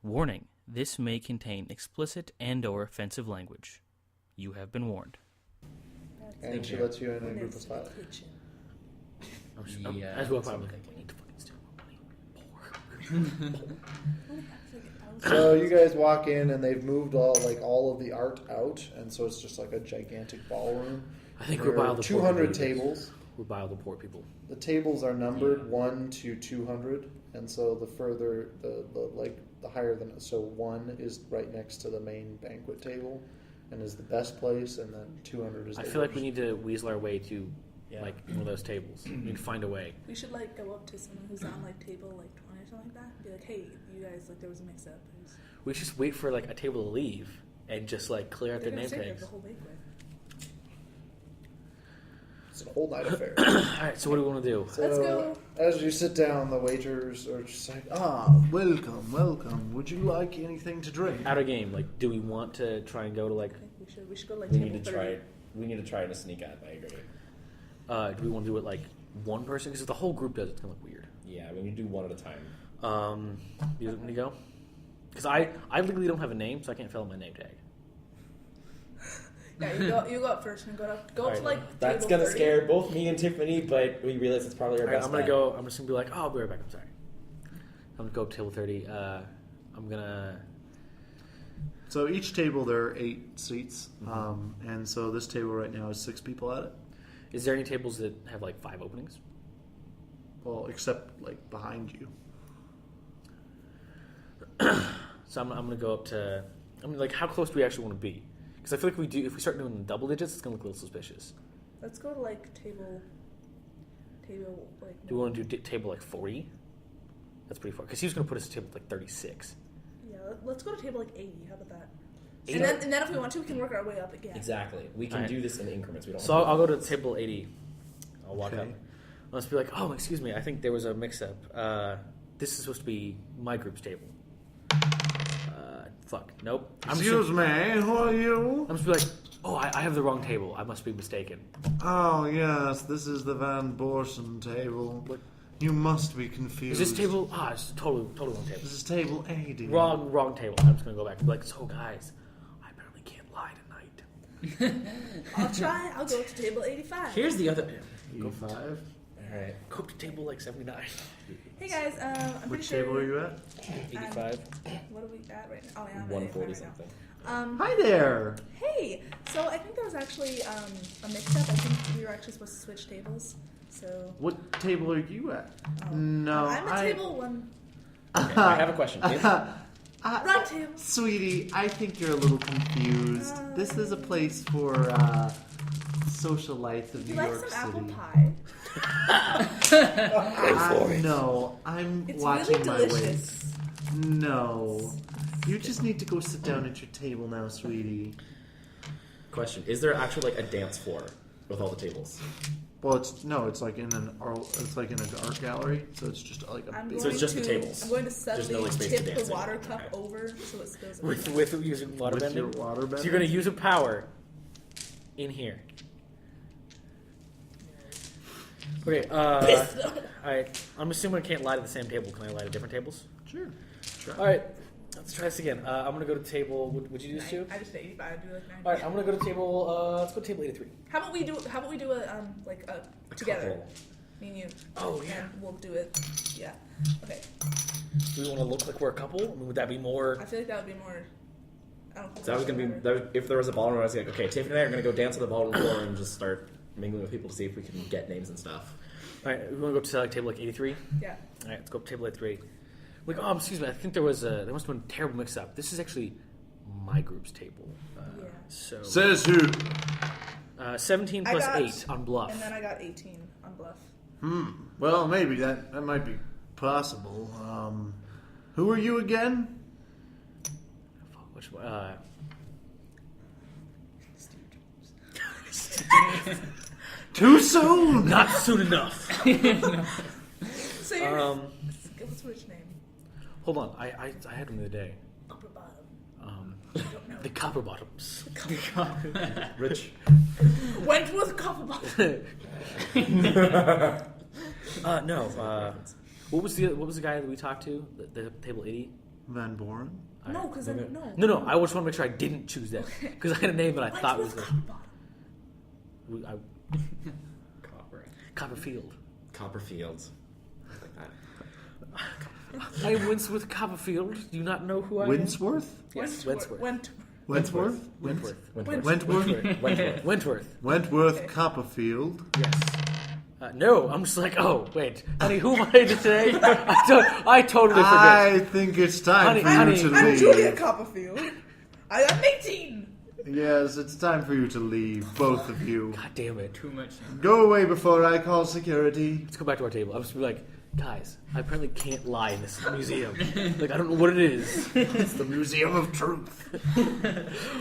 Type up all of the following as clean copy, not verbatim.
Warning, this may contain explicit and/or offensive language. You have been warned. And she lets you in a group of 5. Yeah, as well, probably. I need to fucking steal money. So you guys walk in, and they've moved all of the art out, and so it's just like a gigantic ballroom. I think we're by all the 200 tables. We're by all the poor people. The tables are numbered 1 to 200, and so the further the higher than, so 1 is right next to the main banquet table, and is the best place, and then 200 is. I feel like we need to weasel our way to like one of those tables. We need to find a way. We should like go up to someone who's on like table like 20 or something like that. And be like, hey, you guys, like there was a mix-up. We should just wait for like a table to leave and just like clear out their name tags. The whole banquet. It's a whole night affair. Alright, so what do we want to do? So, let's go. As you sit down, the waiters are just like, welcome. Would you like anything to drink? Out of game, like, do we want to try and go to like? I think we should go like. We table need to 30. try. We need to try to sneak up. I agree. Do we want to do it like one person? Because if the whole group does, it's gonna look weird. Yeah, we need to do one at a time. Do you want me to go? Because I legally don't have a name, so I can't fill out my name tag. Yeah, you go up first and go up Right, to like. that's table gonna 30. scare both me and Tiffany, but we realize it's probably our All right, best. I'm gonna bet. go. I'm just gonna be like, oh, I'll be right back. I'm sorry. I'm gonna go up to table 30. I'm gonna. So each table there are 8 seats, and so this table right now has 6 people at it. Is there any tables that have like 5 openings? Well, except like behind you. So I'm gonna go up to. I mean, like, how close do we actually want to be? Because I feel like if we start doing the double digits, it's gonna look a little suspicious. Let's go to like table like. Do we want to do table like 40? That's pretty far. Because he was gonna put us at table like 36. Yeah, let's go to table like 80. How about that? 80? And then if we want to, we can work our way up again. Exactly. We can Alright. do this in increments. We don't. So I'll go to table 80. I'll walk Okay. up. I'll just be like, oh, excuse me, I think there was a mix-up. This is supposed to be my group's table. Fuck. Nope. Excuse me, who are you? I'm just be like, oh, I have the wrong table. I must be mistaken. Oh, yes, this is the Van Borsen table. What? You must be confused. Is this table? It's totally wrong table. This is table 80. Wrong table. I'm just gonna go back and be like, so guys, I apparently can't lie tonight. I'll try. I'll go to table 85. Here's the other. Go 5. All right. Go up to table like 79. Hey guys, I'm pretty Which sure. table are you at? 85. What are we at right now? Oh yeah, I'm at 140 85 right something. now. Hi there. Hey, so I think there was actually a mix-up. I think we were actually supposed to switch tables. So. What table are you at? Oh. No, I'm at table 1. Okay, I have a question. Wrong table. Sweetie, I think you're a little confused. This is a place for socialites of You New like York some City. apple pie? No, I'm It's watching really my delicious. weight. No. You just need to go sit down at your table now, sweetie. Question: is there actually like a dance floor with all the tables? Well, it's like in an art gallery, so it's just like a So it's just the tables. I'm going to There's suddenly no, like, space to tip dance the water in. cup Okay. over so it spills with using water with bending. your water bending. So you're gonna use a power in here. Okay. Alright. I'm assuming I can't lie to the same table. Can I lie to different tables? Sure. Try. Alright. Let's try this again. I'm gonna go to table. Would you do this too? I just did 85. I do like 90. Alright. I'm gonna go to table. Let's go to table 83. How about we do a together? couple. Me and you. Oh, yeah. And we'll do it. Yeah. Okay. Do we want to look like we're a couple? I mean, would that be more? I feel like that would be more. I don't think So that was gonna be if there was a ballroom. I was like, okay, Tiffany and I are gonna go dance on the ballroom floor and just start mingling with people to see if we can get names and stuff. Alright. We want to go to like table like 83. Yeah. Alright. Let's go up to table 83. Like, oh, excuse me. I think there must have been a terrible mix-up. This is actually my group's table. Yeah. So Says who? 17 I plus got- 8 on bluff. And then I got 18 on bluff. Well, maybe that might be possible. Who are you again? Which one? Too soon. Not soon enough. So you're. What's which name? Hold on. I had one the other day. Upper bottom. I don't know. The Copper Bottoms. Rich. Wentworth Copper bottom. No. What was the guy that we talked to? The table 80. Van Boren? No, because no. No. I just want to make sure I didn't choose that because I had a name that I thought was Copperfield. Copperfield. I like that. I am Winsworth Copperfield. Do you not know who I am? Winsworth? Yes, Wentworth. Wentworth? Wentworth Copperfield. Yes. No, I'm just like, oh, wait. Honey, who am I to say? I totally forget. I think it's time for Honey, you to I'm leave. Julia Copperfield. I'm 18. Yes, it's time for you to leave, both of you. God damn it. Too much. Go away before I call security. Let's go back to our table. I'm just gonna be like, guys, I apparently can't lie in this museum. Like, I don't know what it is. It's the Museum of Truth.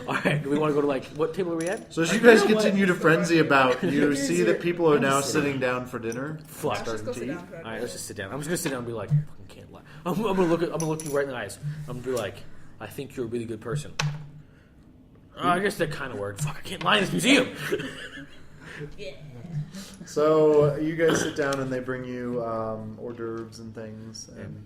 All right, do we want to go to, like, what table are we at? So as you guys continue to frenzy about, you see that people are now sitting down for dinner. Fuck. Let's just go sit down. All right, let's just sit down. I'm just gonna sit down and be like, I fucking can't lie. I'm gonna look you right in the eyes. I'm gonna be like, I think you're a really good person. I guess that kind of worked. Fuck, I can't lie in this museum. Yeah. So you guys sit down and they bring you hors d'oeuvres and things, and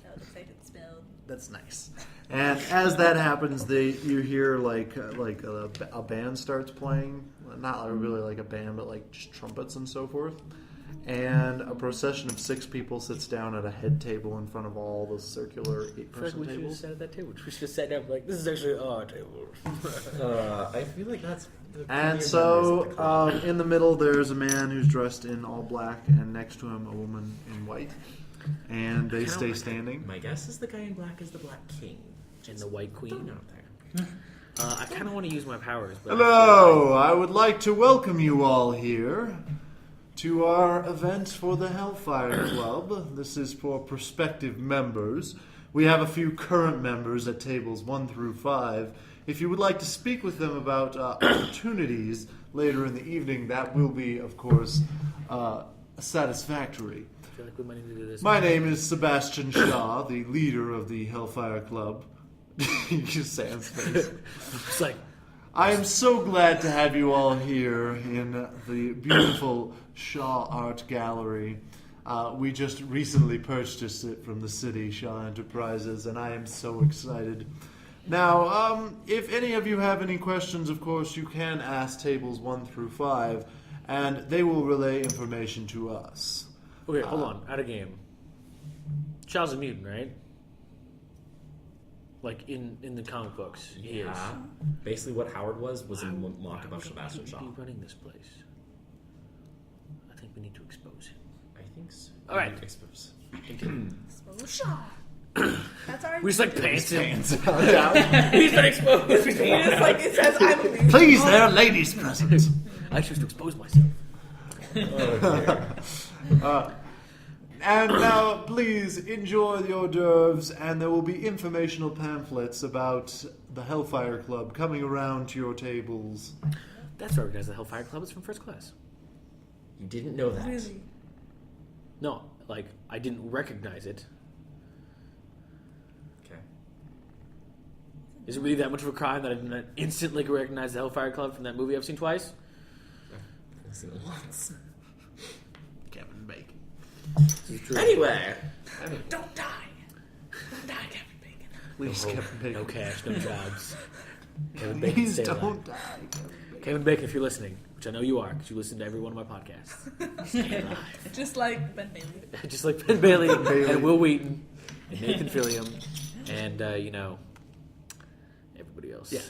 That was excited spelled. that's nice. And as that happens, you hear like a band starts playing, not really like a band, but like just trumpets and so forth. And a procession of 6 people sits down at a head table in front of all the circular 8-person we should have tables. sat at that table. We should have sat down and be like, this is actually our table. I feel like that's. The And premier members of so, the club. in the middle, there's a man who's dressed in all black, and next to him, a woman in white. And they stay standing. My guess is the guy in black is the Black King. And the White Don't Queen. know there. I kind of want to use my powers, but Hello, I would like to welcome you all here to our event for the Hellfire Club. This is for prospective members. We have a few current members at tables 1 through 5. If you would like to speak with them about opportunities later in the evening, that will be, of course, satisfactory. I feel like we might need to do this. My name is Sebastian Shaw, the leader of the Hellfire Club. Sam's face. It's like, I am so glad to have you all here in the beautiful Shaw Art Gallery. We just recently purchased it from the city, Shaw Enterprises, and I am so excited. Now, if any of you have any questions, of course, you can ask tables 1 through 5, and they will relay information to us. okay, hold on. Out of game. Shaw's a mutant, right? Like, in the comic books. He is. Yeah. Basically, what Howard was in mock about Why Sebastian would he Shaw. be running this place? I think we need to expose him. I think so. All right. Expose. Shaw. That's our. We just like pants him. Down. He's been exposed. It's like it says I'm a mutant. Please, there are ladies present. I choose to expose myself. And now, please enjoy the hors d'oeuvres, and there will be informational pamphlets about the Hellfire Club coming around to your tables. That's why organized the Hellfire Club. It's from first class. You didn't know that. Really? No, like, I didn't recognize it. Okay. Is it really that much of a crime that I didn't instantly recognize the Hellfire Club from that movie I've seen twice? I've seen it once. Kevin Bacon. This is true. Anyway. Don't die. Don't die, Captain Bacon. Please, No, Kevin Bacon. no cash, no jobs. Kevin Bacon, Please stay alive. don't die, Kevin Bacon. Kevin Bacon, if you're listening, which I know you are, because you listen to every one of my podcasts, stay alive. Just like Ben Bailey. Just like Ben Bailey, Bailey. and Will Wheaton and Nathan Fillion and everybody else. Yeah.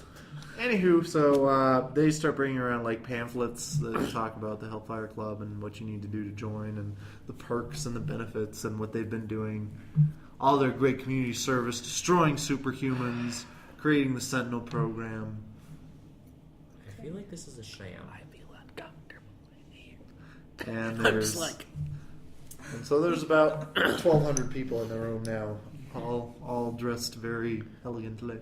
Anywho, so they start bringing around like pamphlets that talk about the Hellfire Club and what you need to do to join, and the perks and the benefits and what they've been doing. All their great community service, destroying superhumans, creating the Sentinel program. I feel like this is a sham. I feel uncomfortable in here. And I'm there's just like, and so there's about 1,200 people in the room now, all dressed very elegantly.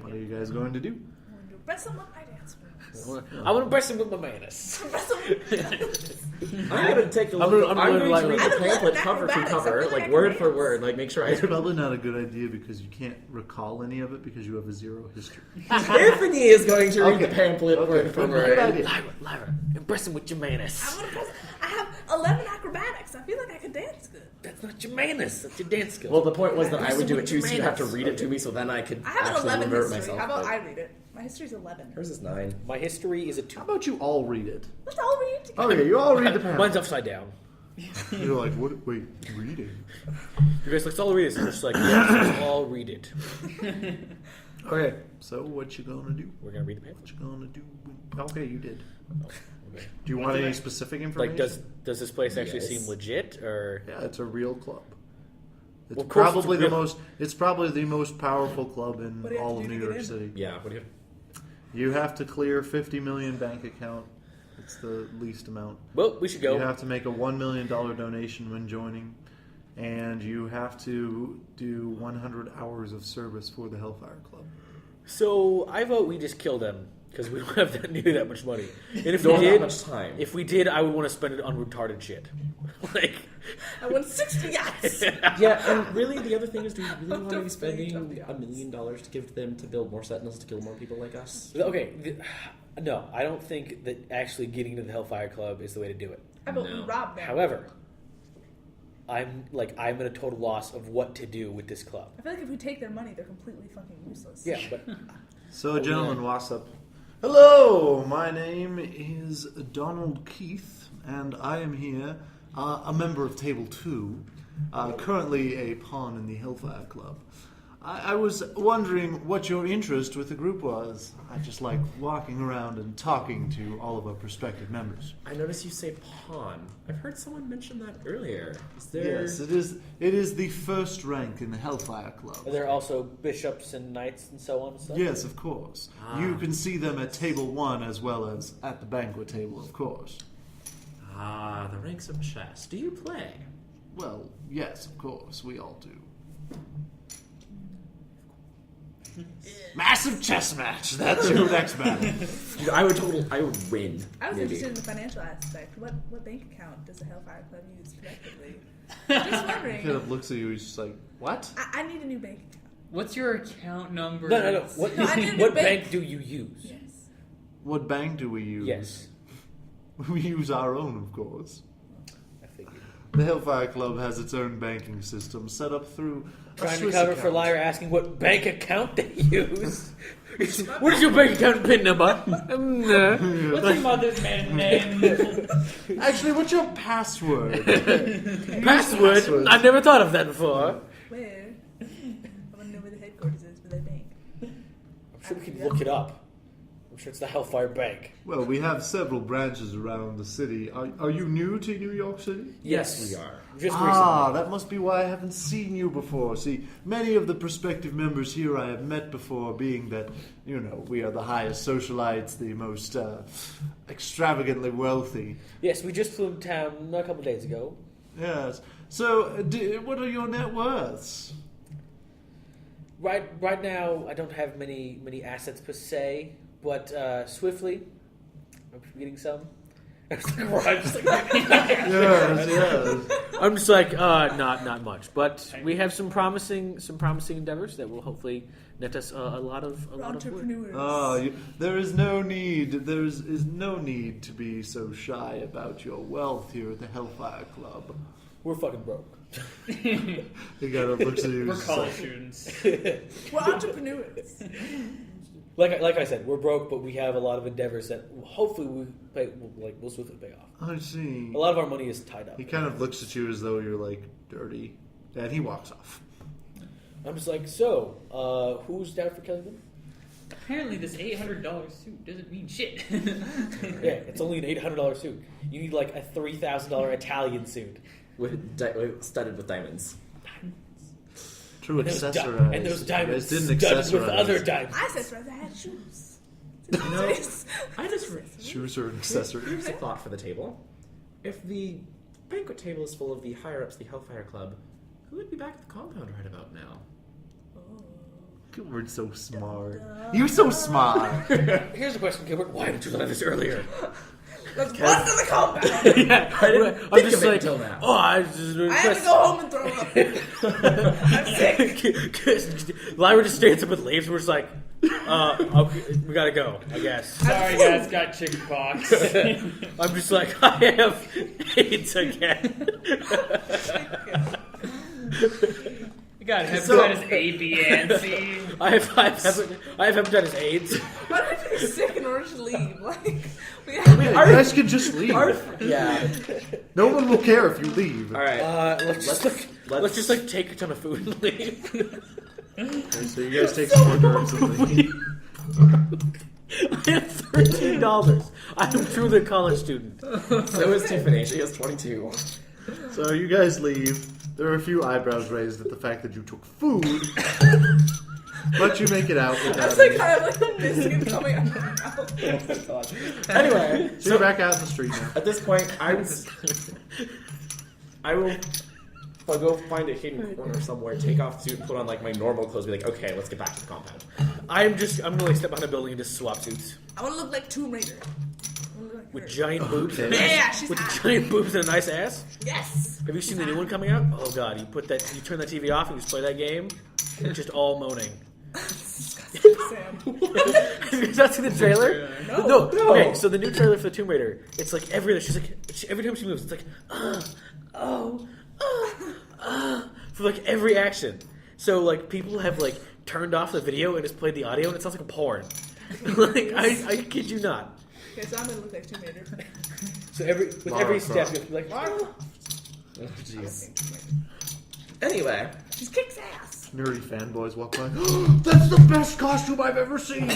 What are you guys going to do? I want to impress him with my dance moves. I want to impress him with my manners. Impress him with I'm gonna take a I'm look. gonna I'm learn going like- to read I the would love pamphlet an cover to acrobatics. I cover, feel like like I word can for dance. word, like make sure I. It's probably not a good idea because you can't recall any of it because you have a 0 history. Tiffany is going to read Okay. the pamphlet word for Good word. idea. Lyra, impress him with your manners. I have 11 acrobatics. I feel like I could dance good. That's not your manners. That's your dance skills. Well, the point was that I would do it That's too, so you'd have to manners. read it to me, so then I could I have an actually 11 remember it history. myself. How about but I read it? My history's 11. Hers is 9. My history is a 2. How about you all read it? Let's all read together. Okay, you all read the Mine's pamphlet. upside down. You're like, what? Wait, reading? You guys, let's all read it. So just like, yes, let's all read it. Okay, so what you gonna do? We're gonna read the pamphlet. What you gonna do? Okay, you did. Okay. Do you want any specific information? Like, does this place actually Yes. seem legit, or Yeah, it's a real club. It's Well, of course probably it's a the real- most. It's probably the most powerful club in What do you have all to of do New to York get in? City. Yeah, what do you... You have to clear 50 million bank account. It's the least amount. well, we should go. You have to make a $1 million donation when joining, and you have to do 100 hours of service for the Hellfire Club. So I vote we just kill them because we don't have nearly that much money. And if Don't we have did, much time. if we did, I would want to spend it on retarded shit. Like, I won 60 yachts. Yeah, and really the other thing is, do we really want to be Don't spending speak of $1 million to give to them to build more sentinels to kill more people like us? okay, no, I don't think that actually getting into the Hellfire Club is the way to do it. I vote we No. rob them. However, I'm at a total loss of what to do with this club. I feel like if we take their money, they're completely fucking useless. Yeah, but So a gentleman walks up. Hello, my name is Donald Keith, and I am here, a member of Table 2, currently a pawn in the Hellfire Club. I was wondering what your interest with the group was. I just like walking around and talking to all of our prospective members. I notice you say pawn. I've heard someone mention that earlier. Is there... Yes, it is. It is the first rank in the Hellfire Club. are there also bishops and knights and so on and stuff? Yes, of course. You can see them at Table 1 as well as at the banquet table, of course. Ah, the ranks of chess. Do you play? Well, yes, of course. We all do. Massive chess match. That's your next battle. Dude, I would win. I was maybe. interested in the financial aspect. What bank account does the Hellfire Club use collectively? Just He kind wondering. of looks at you. He's just like, "What?" I need a new bank account. What's your account number? No. What, No, I need a what bank. bank do you use? Yes. What bank do we use? Yes. We use our own, of course. I figured. The Hellfire Club has its own banking system set up through a Trying to Swiss cover for account. liar asking what bank account they use. What is your bank account PIN number? What's your mother's maiden name? Actually, what's your password? Password? I've never thought of that before. Where? I want to know where the headquarters is for that bank. I'm sure we can look it up. I'm sure it's the Hellfire Bank. Well, we have several branches around the city. Are you new to New York City? Yes, we are. Just Ah, that must be why I haven't seen you before. See, many of the prospective members here I have met before, being that, we are the highest socialites, the most extravagantly wealthy. Yes, we just flew in town a couple days ago. Yes. So, what are your net worths? Right now, I don't have many assets per se, but swiftly, I'm getting some. I'm just like, not much, but we have some promising endeavors that will hopefully net us a lot of work. Entrepreneurs. There is no need. There is no need to be so shy about your wealth here at the Hellfire Club. We're fucking broke. He kind of looks at you. We're just college like, students. We're entrepreneurs. Like I said, we're broke, but we have a lot of endeavors that hopefully we'll swiftly pay off. I see. A lot of our money is tied up. He kind of looks at you as though you're like dirty, and he walks off. I'm just like, so, who's down for killing them? Apparently, this $800 suit doesn't mean shit. Yeah, it's only an $800 suit. You need like a $3,000 Italian suit. Studded with diamonds. True And those, accessorize. and those diamonds You guys didn't studded with accessorize. other diamonds. I said I had shoes. No, I just Shoes are an accessory. Here's a thought for the table. If the banquet table is full of the higher-ups of the Hellfire Club, who would be back at the compound right about now? Gilbert's so smart. You're so smart. Here's a question, Gilbert. Why didn't you learn this earlier? Let's bust in the compound. Yeah, I didn't I'm think just of it like, until now. oh, I just I have to go home and throw up. I'm sick. Lyra just stands up and leaves. We're just like, Okay, we gotta go, I guess. Sorry, guys, got chickenpox. I'm just like, I have AIDS again. You got hepatitis A, B, and C. I have hepatitis AIDS. Why do I have to be sick in order to leave? Like, we You have guys can just leave. Yeah. No one will care if you leave. All right. Let's just like take a ton of food and leave. Okay, so you guys take some more drugs and leave. I have $13. I'm truly a college student. So is Tiffany. She has 22. So you guys leave. There are a few eyebrows raised at the fact that you took food, but you make it out without That's like any. kind of like a biscuit coming out of my mouth. Oh my god. Anyway, So you're back out in the street now. at this point, I will I'll go find a hidden corner somewhere, take off the suit, and put on like my normal clothes, be like, okay, let's get back to the compound. I'm gonna like step behind a building and just swap suits I want to look like Tomb Raider. I wanna look like with her. giant boobs. Okay. And a nice- Yeah, she's with hot. giant boobs and a nice ass. Yes. Have you seen the new one coming out? Oh god, you turn that TV off and you just play that game, and it's just all moaning. Sam. Have you not seen the trailer? No. Okay, so the new trailer for the Tomb Raider, it's like every time she moves, it's like for like every action. So like people have like turned off the video and just played the audio, and it sounds like a porn. Like I kid you not. Okay, so I'm gonna look like Tomb Raider. So with Lara every Croft. step, you have to be like, Oh, jeez. Anyway, She kicks ass. Nerdy fanboys walk by. That's the best costume I've ever seen.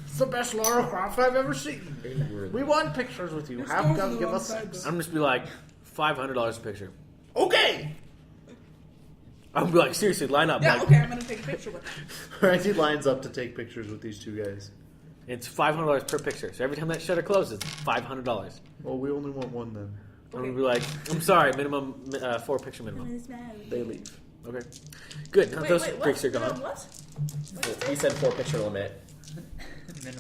It's the best Lara Croft I've ever seen. We want pictures with you. Have to give us sex. I'm just be like $500 a picture. Okay. I'm gonna be like, seriously, line up. Yeah, Like, okay, I'm gonna take a picture with her. Alright, he lines up to take pictures with these two guys. It's $500 per picture. So every time that shutter closes, $500. Well, we only want one then. I'm gonna be like, I'm sorry, minimum 4 picture minimum. They leave. Okay, good. Now those what? freaks are No, gone. what? he said 4 picture limit.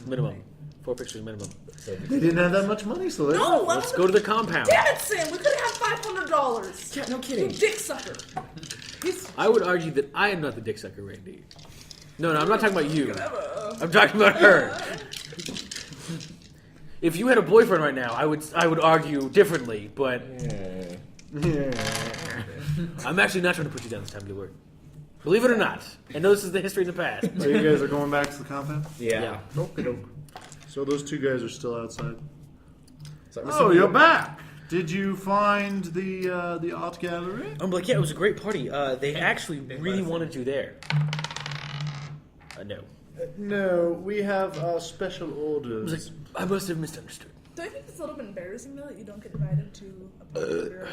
Minimum 4 pictures minimum. So They didn't have that much money, so they No, Let's go to the compound. Damn it, Sam! We could have had $500. yeah, no You kidding. dick sucker. I would argue that I am not the dick sucker, Randy. No, I'm not talking about you. I'm talking about her. If you had a boyfriend right now, I would argue differently, but Yeah. I'm actually not trying to put you down this time, Gilbert. Believe it or not. I know this is the history in the past. So you guys are going back to the compound? Yeah. Okey-doke. So those two guys are still outside. So Oh, you're back. Did you find the art gallery? I'm like, yeah, it was a great party. They actually really wanted you there. No. No, we have special I was orders. like, I must have misunderstood. Do I think it's a little bit embarrassing though that you don't get invited to a party of your own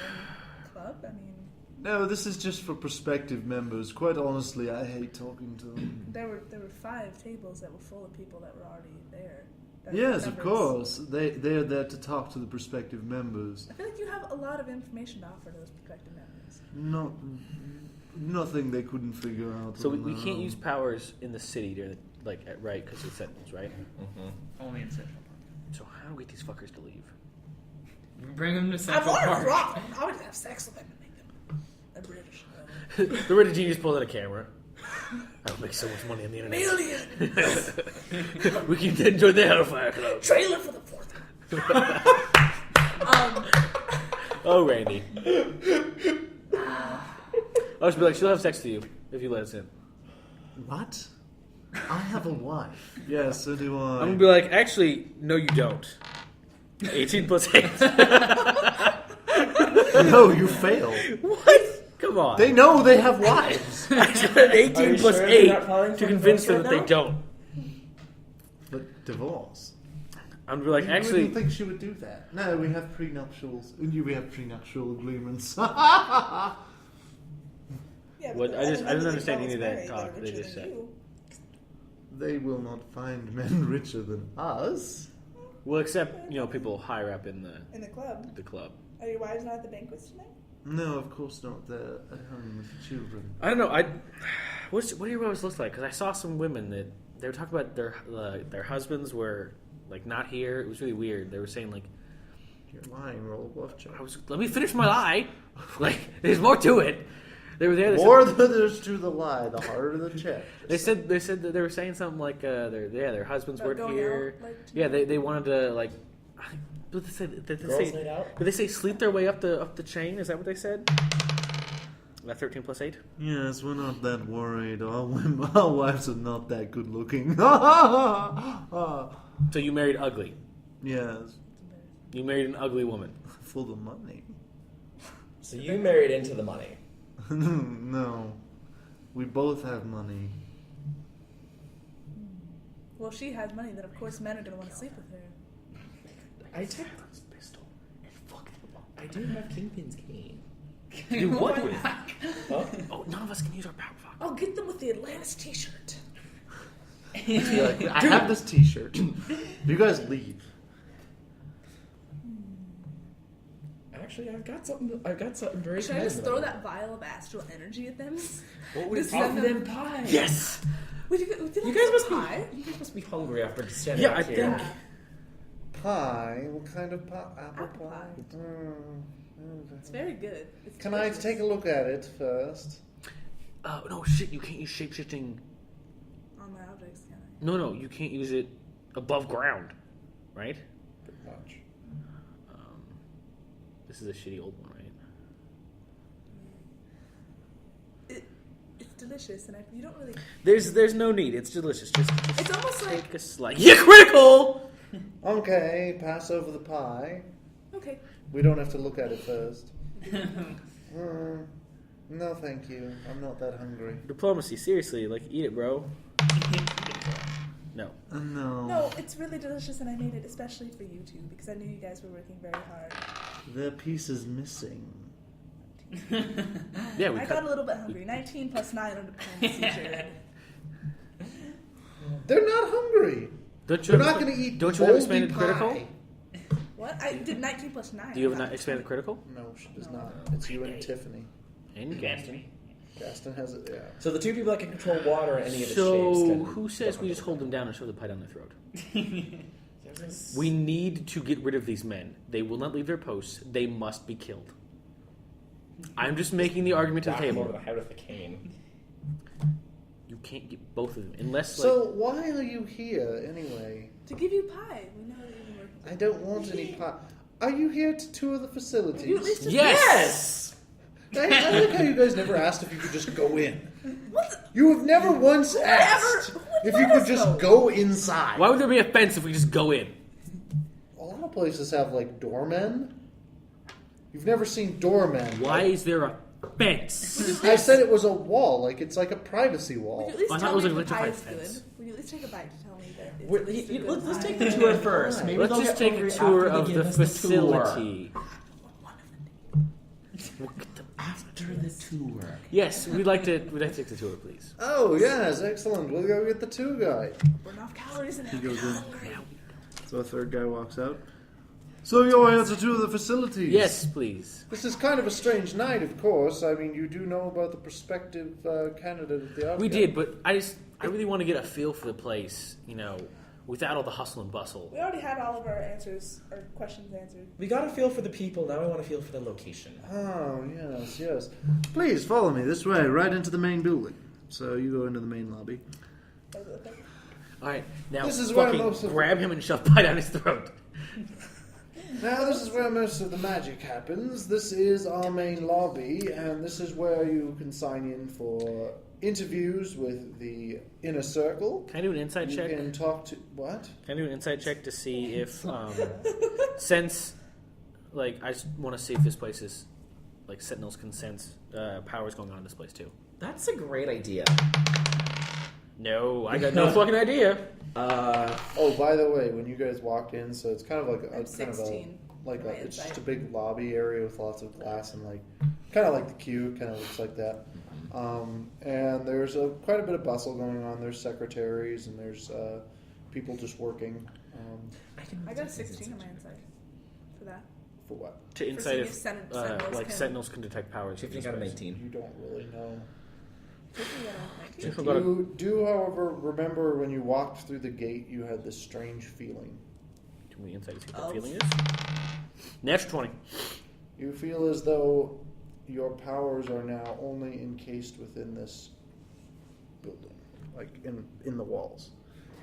club? I mean, No, this is just for prospective members. Quite honestly, I hate talking to them. there were 5 tables that were full of people that were already there. That were Yes, of members. course. They're there to talk to the prospective members. I feel like you have a lot of information to offer those prospective members. Nothing they couldn't figure out. So on we their can't own. use powers in the city during right because it's Sentinels, right? Only in Central So how do we get these fuckers to leave? Park. Bring them to I Central want to Park. rock them. I would have sex with them and make them a British. The Red Genius pulls out a camera. I would make so much money on the internet. Million! We can enjoy the Hellfire Club. Trailer for the 4th. Oh, Randy. I'll just be like, she'll have sex with you if you let us in. What? I have a wife. Yes, so do I. I'm gonna be like, actually, no, you don't. 18 plus 8. No, you fail. What? Come on. They know they have wives. I said 18 you plus sure 8 you're not calling to for convince them divorce that right they don't. But divorce. I'm gonna be like, You actually, wouldn't think she would do that. No, we have prenuptials. We have prenuptial agreements. Yeah, What- but I didn't think understand they're any of that married, talk they're they richer just than said. you. They will not find men richer than us. well, except, people higher up in In the club. the club. Are your wives not at the banquets tonight? No, of course not. They're at home with the children. I don't know. What do your wives look like? Because I saw some women that they were talking about their husbands were like not here. It was really weird. They were saying like, You're lying, roll a bluff check. let me finish my lie. Like, there's more to it. They were there. They More said, there's to the lie, the harder the check. they said that they were saying something like their husbands About weren't going here. out, like, Yeah, they wanted to like. I think, did they say, Girls' night out? did they say sleep their way up the chain? Is that what they said? That 13 plus 8? Yes, we're not that worried. Our wives are not that good looking. So you married ugly. Yes, You married an ugly woman. for the money. So you married into the money. No, we both have money. Well, if she has money, then of course men are going to want to sleep with her. I take this pistol and fuck them up. I do have Kingpin's cane. Do what with? Huh? Oh, none of us can use our power fuck. I'll get them with the Atlantis t-shirt. I have this T-shirt. You guys leave. Actually, I've got something very Should I just throw that vial of astral energy at them? What would Just offer send them pie? Yes. Would you You guys must pie? be. You guys must be hungry after standing Yeah, out I here. think. Pie? What kind of pie? Apple Apple pie? pie. It's very good. It's Can I delicious. take a look at it first? Oh no, shit! You can't use shapeshifting. On my objects, can I? No, you can't use it above ground, right? Pretty much. This is a shitty old one, right? It's delicious, and you don't really. There's no need. It's delicious. Just It's almost like take a slice. Yeah, critical. Okay, pass over the pie. okay. We don't have to look at it first. No, thank you. I'm not that hungry. Diplomacy, seriously, like eat it, bro. No. No. No, it's really delicious, and I made it especially for you two because I knew you guys were working very hard. The piece is missing. Yeah, we I got a little bit hungry. 19 plus 9 on diplomacy, Jared. They're not hungry. Don't you They're have not going to eat Don't you have moldy expanded pie. critical? What? I did 19 plus 9. Do you have an expanded critical? No, she does not. It's you and Tiffany. And Gaston. Gaston has it, yeah. So the two people that can control water in any of its shapes. So Can who says we just hold them down and shove the pie down their throat? We need to get rid of these men. They will not leave their posts. They must be killed. I'm just making the argument to the Knock them over table. the head with a cane. You can't get both of them unless So why are you here anyway? To give you pie. We know that you've been working. I don't want any pie. Are you here to tour the Will facilities? you at least just yes. I like how you guys never asked if you could just go in. You have never once asked if you could just go inside. Why would there be a fence if we just go in? A lot of places have like doormen. You've never seen doormen. Why is there a fence? I said it was a wall, like it's like a privacy Would wall. you at least I thought tell it was me an if the pie is electrified fence. good? Would you at least take a bite to tell me that it's Wait, at least a good let's pie? take the tour first. Maybe Let's they'll just get take a hungry tour after of they the give us the tour. facility. After the tour. Yes, we'd like to take the tour, please. Oh yes, excellent. We'll go get the tour guide. Burn off calories and He goes in. hungry. So a third guy walks out. So you're here to tour the facilities? Yes, please. This is kind of a strange night, of course. I mean, you do know about the prospective candidate of the We outcome. did, but I really want to get a feel for the place, without all the hustle and bustle. We already had all of our answers, our questions answered. We got a feel for the people. Now we want to feel for the location. Oh yes, yes. Please follow me this way, right into the main building. So you go into the main lobby. All right, now This is where fucking most of- grab him and shove pie down his throat. Now this is where most of the magic happens. This is our main lobby, and this is where you can sign in for interviews with the inner circle. Can I do an insight You check? can talk to what? Can I do an insight check to see if, since, I just want to see if this place is, Sentinels can sense powers going on in this place too. That's a great idea. No, I got no fucking idea. Oh, by the way, when you guys walked in, so it's kind of like I'm 16. it's just a big lobby area with lots of glass and kind of like the Q, kind of looks like that. And there's quite a bit of bustle going on. There's secretaries and there's people just working. I got a 16 on my inside for that. For what? To For insight seeing if, if Sentinels can- Sentinels can detect powers. Tiffany in got a this place. 19. You don't really know. Tiffany got a 19. Tiffany got a- Do, however, remember when you walked through the gate, you had this strange feeling. Can we insight see what Oh. that feeling is? Natural 20. You feel as though your powers are now only encased within this building, like in the walls.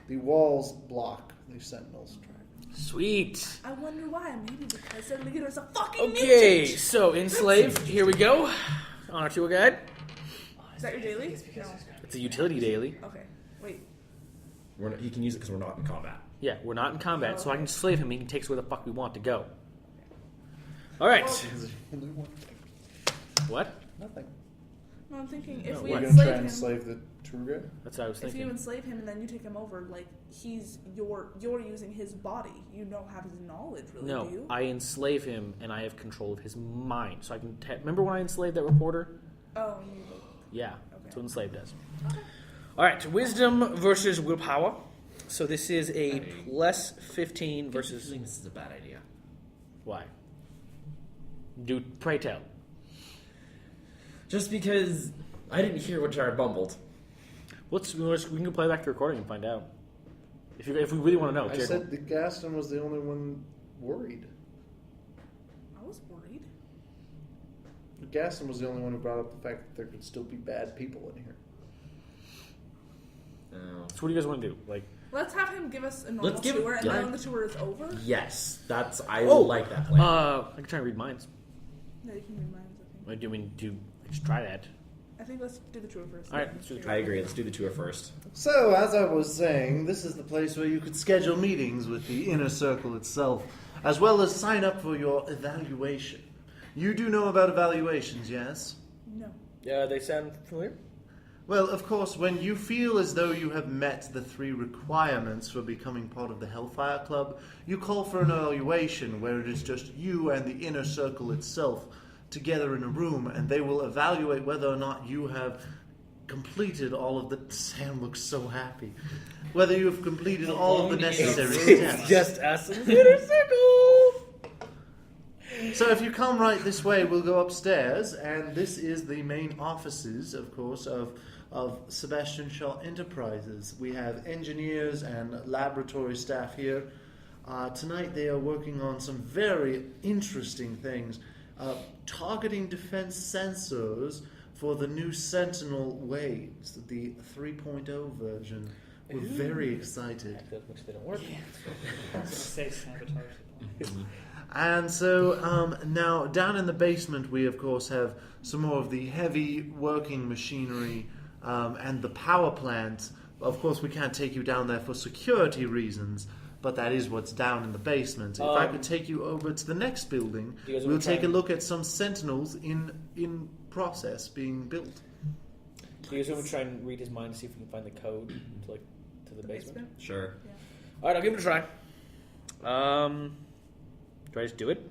The walls block the Sentinel's track. Sweet. I wonder why. Maybe because their leader's a fucking Okay, mutant. so Enslave, here we go. On our tour guide. Is that your daily? No. It's a utility daily. Okay. Wait. He can use it because we're not in combat. Yeah, we're not in combat, so I can slave him. He can take us where the fuck we want to go. All right. Is it only one thing? What? Nothing. No, I'm thinking if No, we what? You're gonna try enslave and him. enslave the tour guide? That's what I was If you thinking. enslave him and then you take him over, like you're using his body. You don't have his knowledge, really, No, do you? I enslave him, and I have control of his mind. So I can. Remember when I enslaved that reporter? Oh, you. Yeah, Okay. that's what enslave does. Okay. All right, wisdom versus willpower. So this is a plus 15 I versus. think this is a bad idea. Why? Do pray tell. Just because I didn't hear what Jared bumbled. We can go play back the recording and find out. If we really want to know. I Jared, said that Gaston was the only one worried. I was worried. Gaston was the only one who brought up the fact that there could still be bad people in here. Oh. so what do you guys want to do? Like, Let's have him give us a normal Let's give- tour, and yeah. then when the tour is over, Yes, I Oh! like that plan. I can try and read minds. no, you can read minds. I think. I do mean let's try that. I think let's do the tour first. All right, let's do the tour. I agree. Let's do the tour first. So, as I was saying, this is the place where you could schedule meetings with the inner circle itself, as well as sign up for your evaluation. You do know about evaluations, yes? No. Yeah, they sound familiar. Well, of course, when you feel as though you have met the 3 requirements for becoming part of the Hellfire Club, you call for an evaluation where it is just you and the inner circle itself together in a room, and they will evaluate whether or not you have completed all of the... Sam looks so happy. Whether you have completed all of the necessary steps. Just us in the inner circle. So if you come right this way, we'll go upstairs, and this is the main offices, of course, of Sebastian Shaw Enterprises. We have engineers and laboratory staff here. Tonight they are working on some very interesting things. Targeting defense sensors for the new Sentinel waves, the 3.0 version. We're very excited. Which they don't work. Say sabotage. And so now down in the basement we of course have some more of the heavy working machinery and the power plant. Of course we can't take you down there for security reasons, but that is what's down in the basement. If I could take you over to the next building, Do you guys we'll wanna try take a and- look at some sentinels in process being built. Do you guys want to try and read his mind to see if we can find the code to the basement? Sure. All right, I'll give it a try. Do I just do it?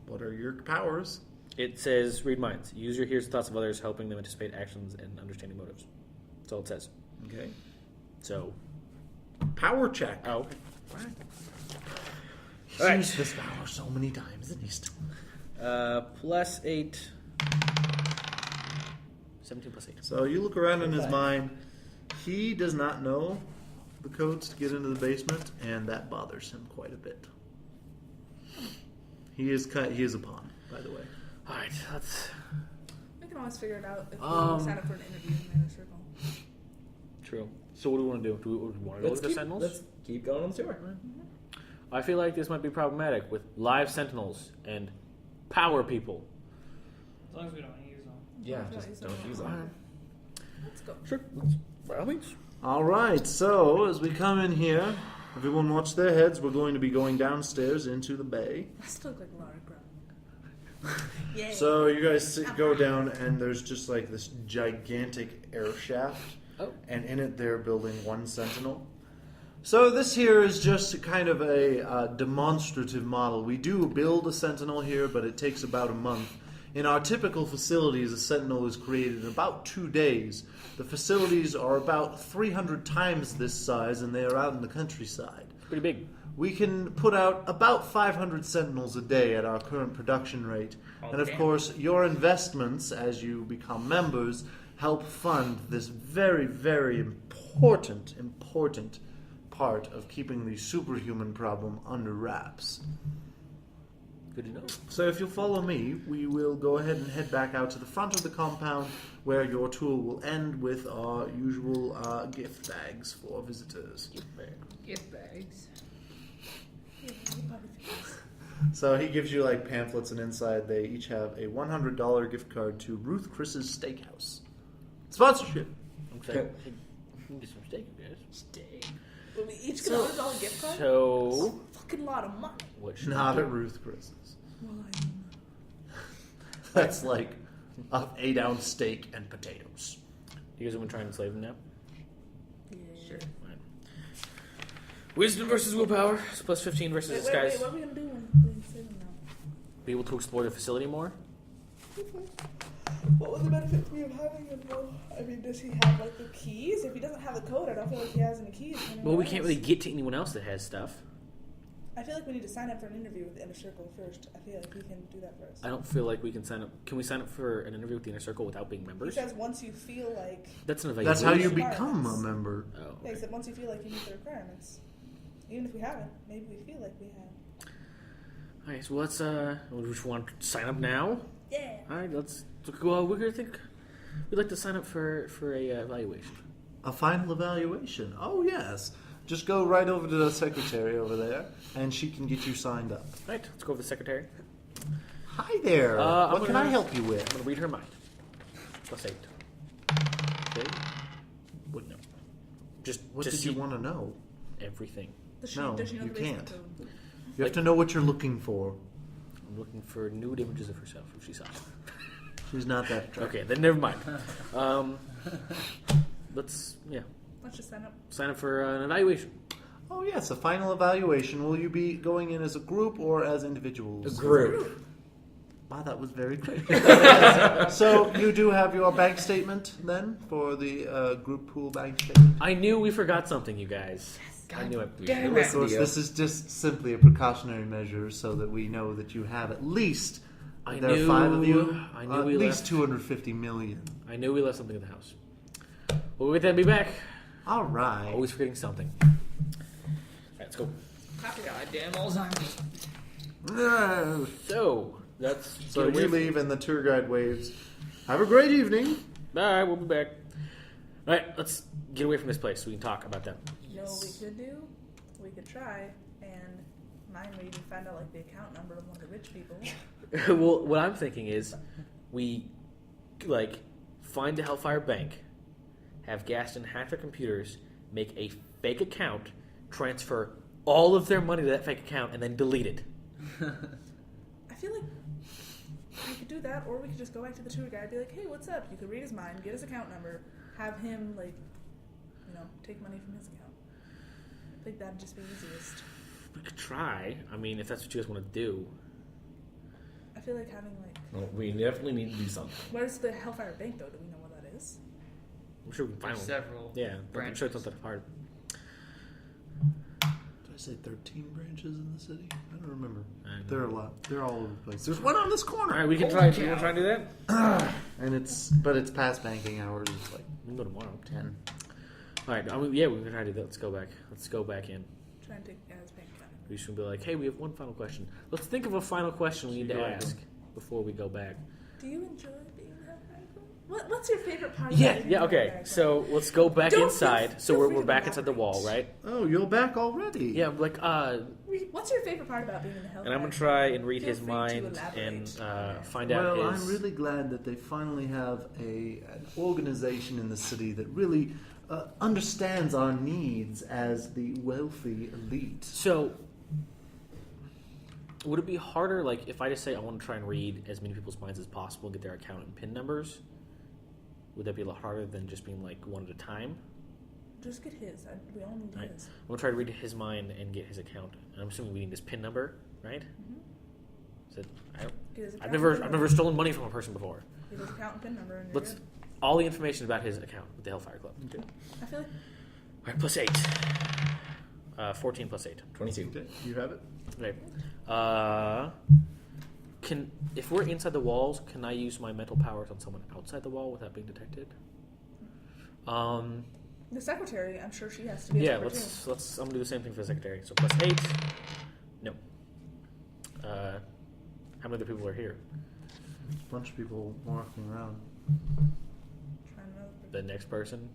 What are your powers? It says read minds. Use your hears the thoughts of others, helping them anticipate actions and understanding motives. That's all it says. Okay. So, Power check. oh, He's All right. used this power so many times and he's still... plus 8. 17 plus 8. So you look around in his mind. He does not know the codes to get into the basement, and that bothers him quite a bit. He is a pawn, by the way. All right, let's. We can always figure it out if we sign up for an interview in the inner circle. True. So what do we want to do? Do we want to go with the Sentinels? Let's keep going on the tour. I feel like this might be problematic with live Sentinels and power people. As long as we don't use them. Yeah, Yeah, just use don't them. use them. Let's go. Sure. By all means. All right, so as we come in here, everyone watch their heads. We're going to be going downstairs into the bay. I still look like Lara Croft. Yay. So you guys go down, and there's just like this gigantic air shaft, Oh. and in it they're building one sentinel. So this here is just kind of a demonstrative model. We do build a sentinel here, but it takes about a month. In our typical facilities, a sentinel is created in about 2 days. The facilities are about 300 times this size, and they are out in the countryside. Pretty big. We can put out about 500 sentinels a day at our current production rate. And of damn. course, your investments as you become members help fund this very, very important part of keeping the superhuman problem under wraps. Good to know. So if you'll follow me, we will go ahead and head back out to the front of the compound where your tour will end with our usual gift bags for visitors. Gift bags. So he gives you like pamphlets, and inside they each have a $100 gift card to Ruth Chris's Steakhouse. Sponsorship. I'm saying, hey, we can get some steak, you guys. Steak. But we each get a $100 gift card? So, That's a fucking lot of money. what should Not we at do? Ruth Chris's. Well, That's like an 8-ounce steak and potatoes. You guys want to try and enslave them now? Sure. Right. Wisdom versus willpower. It's plus 15 versus Wait, disguise. what are we going to do when we save them now? Be able to explore the facility more. What would the benefit be of having him though? I mean, does he have like the keys? If he doesn't have the code, I don't feel like he has any keys. Well, we can't really get to anyone else that has stuff. I feel like we need to sign up for an interview with the Inner Circle first. I feel like we can do that first. I don't feel like we can sign up. Can we sign up for an interview with the Inner Circle without being He members? says once you feel like... That's an That's evaluation. how you become a member. Oh, Yeah, he okay. said once you feel like you meet the requirements. Even if we haven't, maybe we feel like we have. Alright, so let's, which one? Sign up now? Yeah. Alright, let's go. We're gonna think. We'd like to sign up for a evaluation. A final evaluation. Oh, yes. Just go right over to the secretary over there, and she can get you signed up. Alright, let's go over the secretary. Hi there. I'm What can gonna- I help you I'm with? gonna read her mind. Plus 8. Okay. What? No. Just What just did you see want to know? everything. Does she, No, does she know you the basement can't. code? You have to know what you're looking for. I'm looking for nude images of herself if she's hot. She's not that attractive. Okay, then never mind. Let's Let's just sign up. sign up for an evaluation. Oh, yes, a final evaluation. Will you be going in as a group or as individuals? A group. Wow, that was very quick. So you do have your bank statement then for the group pool bank statement? I knew we forgot something, you guys. I knew it. damn Of course, this is just simply a precautionary measure so that we know that you have at least. I There are knew. 5 of you. I knew At we least left. 250 million. I knew we left something in the house. Well, we'll then be back. All right. Always forgetting something. All right, let's go. Goddamn Alzheimer's. No. So that's So get away you from- leave, and the tour guide waves. Have a great evening. All right, we'll be back. All right, let's get away from this place so we can talk about them. You know what we could do? We could try and mind read and find out like the account number of one of the rich people. Well, what I'm thinking is, we like find the Hellfire Bank, have Gaston hack their computers, make a fake account, transfer all of their money to that fake account, and then delete it. I feel like we could do that, or we could just go back to the tour guide and be like, hey, what's up? You could read his mind, get his account number, have him, like, you know, take money from his account. I think that'd just be easiest. We could try. I mean, if that's what you guys want to do. I feel like having, like, Well, we definitely need to do something. where's the Hellfire Bank, though? Do we know what that is? I'm sure we can find There's one. several. Yeah, I'm sure it's not branches. that hard. Did I say 13 branches in the city? I don't remember. I know. There are a lot. They're all over the place. There's one on this corner. All right, we can Holy try. You want to cow. try and do that? And it's past banking hours. It's like We can go tomorrow. 10. All right. I mean, yeah, we can try to do that. Let's go back. Let's go back in. Try and take his bank account. We should be like, hey, we have one final question. Let's think of a final question we need to Go ask before we go back. Do you enjoy being the Hellfire Bank? What's your favorite part? Yeah, about being yeah, the okay. Hellfire So let's go back Don't inside. feel- So feel we're, free we're to back inside the wall, elaborate. right? Oh, you're back already. Yeah, like, Bank? What's your favorite part about being in the Hellfire and I'm gonna Bank? try and read Feel his free to mind elaborate. and find out Well, his. I'm really glad that they finally have an organization in the city that really understands our needs as the wealthy elite. So, would it be harder, like, if I just say I want to try and read as many people's minds as possible and get their account and PIN numbers? Would that be a lot harder than just being, like, one at a time? Just get his. We all need Right. his. I'm going to try to read his mind and get his account. And I'm assuming we need his PIN number, right? Mm-hmm. Is it, Get his I've account never and I've PIN never stolen money from a person before. number. Get his account and PIN number, and you're Let's good. all the information about his account with the Hellfire Club. Okay. I feel like All right, plus 8. 14 plus 8. 22. Okay, you have it. Okay. Can if we're inside the walls, can I use my mental powers on someone outside the wall without being detected? the secretary. I'm sure she has to be. Yeah, a secretary. let's. I'm gonna do the same thing for the secretary. So plus 8. No. How many other people are here? A bunch of people walking around. Trying another. The next person?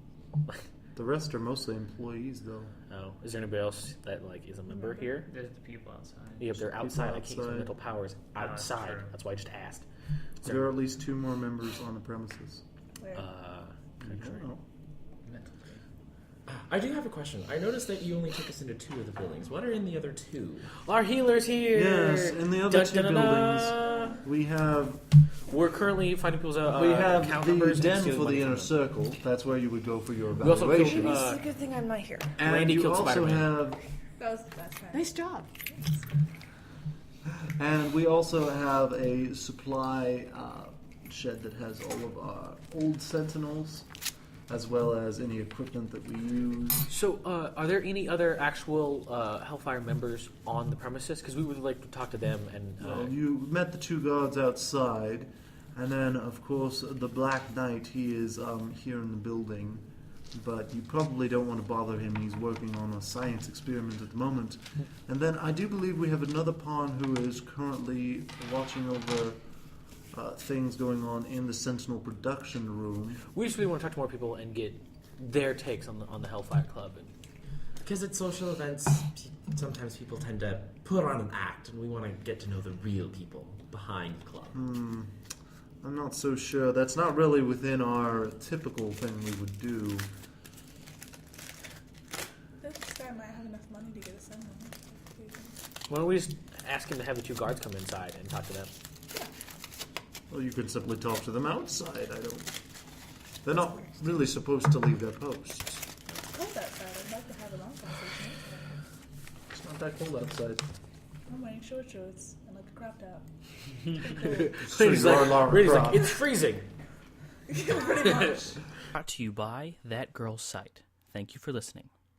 The rest are mostly employees, though. Oh, is there anybody else that like is a member here? There's the people outside. Yeah, if they're People outside, I can't use outside. mental powers outside. true. That's why I just asked. Is There are at least 2 more members on the premises. Where? country. Oh. Mentally. I do have a question. I noticed that you only took us into 2 of the buildings. What are in the other 2? Our healer's here. Yes, in the other 2 buildings, we have We're currently finding people's we have account the numbers and den stealing for money the from inner them. circle. That's where you would go for your We also killed, evaluation. It's a good thing I'm not here. and Randy you killed also Spider-Man. have, That was the best time. Nice job. and we also have a supply shed that has all of our old sentinels, as well as any equipment that we use. So, are there any other actual Hellfire members on the premises? Because we would like to talk to them and. Well, you met the 2 guards outside, and then, of course, the Black Knight. He is here in the building, but you probably don't want to bother him. He's working on a science experiment at the moment. And then I do believe we have another pawn who is currently watching over things going on in the Sentinel production room. we just really want to talk to more people and get their takes on the Hellfire Club. And Because at social events, sometimes people tend to put on an act, and we want to get to know the real people behind the club. I'm not so sure. That's not really within our typical thing we would do. This guy might have enough money to get a son. why don't we just ask him to have the 2 guards come inside and talk to them? Well, you could simply talk to them outside. They're not really supposed to leave their posts. Cold outside. I'd like to have a long conversation. It's not that cold outside. I'm wearing shorts and like a crop top. He's like, it's freezing. Pretty much. Brought to you by That Girl's Site. Thank you for listening.